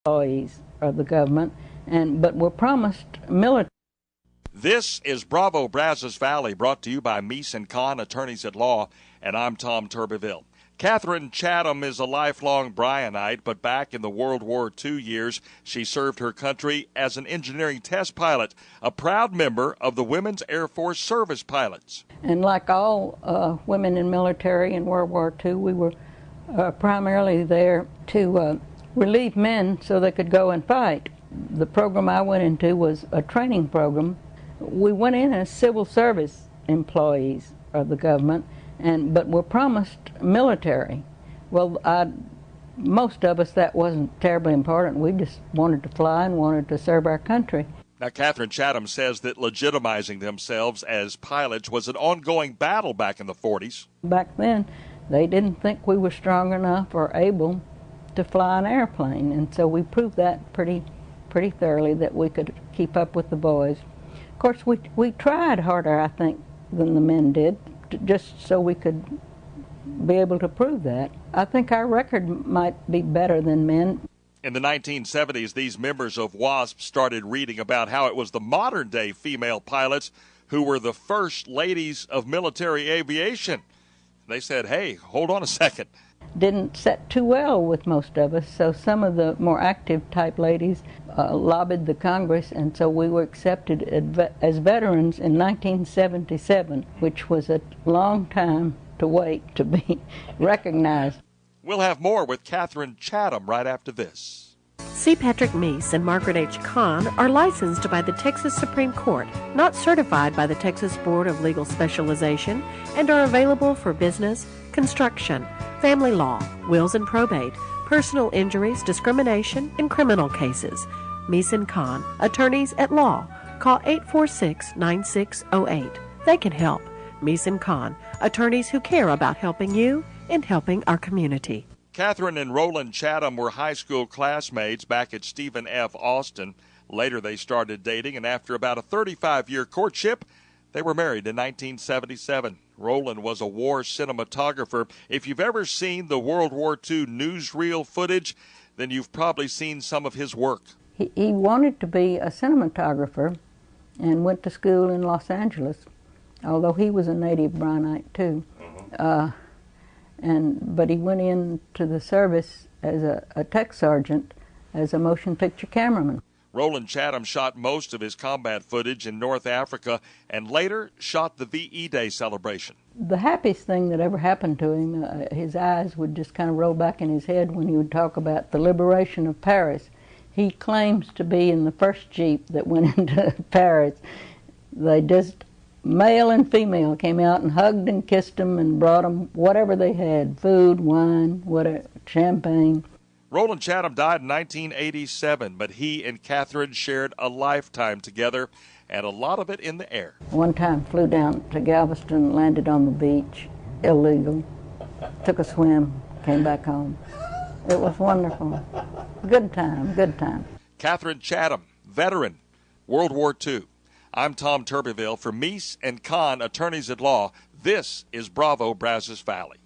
employees of the government, but were promised military. This is Bravo Brazos Valley, brought to you by Meese and Kahn, attorneys at law, and I'm Tom Turbiville. Catherine Chatham is a lifelong Bryanite, but back in the World War II years, she served her country as an engineering test pilot, a proud member of the Women's Air Force Service Pilots. And like all women in military in World War II, we were primarily there to relieve men so they could go and fight. The program I went into was a training program. We went in as civil service employees of the government, but were promised military. Well, most of us, that wasn't terribly important. We just wanted to fly and wanted to serve our country. Now, Catherine Chatham says that legitimizing themselves as pilots was an ongoing battle back in the 40s. Back then, they didn't think we were strong enough or able to fly an airplane, and so we proved that pretty thoroughly, that we could keep up with the boys. Of course, we tried harder, I think, than the men did, just so we could be able to prove that. I think our record might be better than men. In the 1970s, these members of WASP started reading about how it was the modern-day female pilots who were the first ladies of military aviation. They said, hey, hold on a second. Didn't set too well with most of us, so some of the more active type ladies lobbied the Congress, and so we were accepted as veterans in 1977, which was a long time to wait to be recognized. We'll have more with Catherine Chatham right after this. C. Patrick Meese and Margaret H. Kahn are licensed by the Texas Supreme Court, not certified by the Texas Board of Legal Specialization, and are available for business, construction, family law, wills and probate, personal injuries, discrimination, and criminal cases. Meese and Kahn, attorneys at law. Call 846-9608. They can help. Meese and Kahn, attorneys who care about helping you and helping our community. Catherine and Roland Chatham were high school classmates back at Stephen F. Austin. Later they started dating, and after about a 35-year courtship, they were married in 1977. Roland was a war cinematographer. If you've ever seen the World War II newsreel footage, then you've probably seen some of his work. He wanted to be a cinematographer and went to school in Los Angeles, although he was a native Bryanite too. But he went into the service as a tech sergeant, as a motion picture cameraman. Roland Chatham shot most of his combat footage in North Africa and later shot the VE Day celebration. The happiest thing that ever happened to him, his eyes would just kind of roll back in his head when he would talk about the liberation of Paris. He claims to be in the first Jeep that went into Paris. They just, male and female, came out and hugged and kissed him and brought him whatever they had, food, wine, whatever, champagne. Roland Chatham died in 1987, but he and Catherine shared a lifetime together, and a lot of it in the air. One time flew down to Galveston, landed on the beach, illegal, took a swim, came back home. It was wonderful. Good time, good time. Catherine Chatham, veteran, World War II. I'm Tom Turbiville for Meese and Kahn, attorneys at law. This is Bravo Brazos Valley.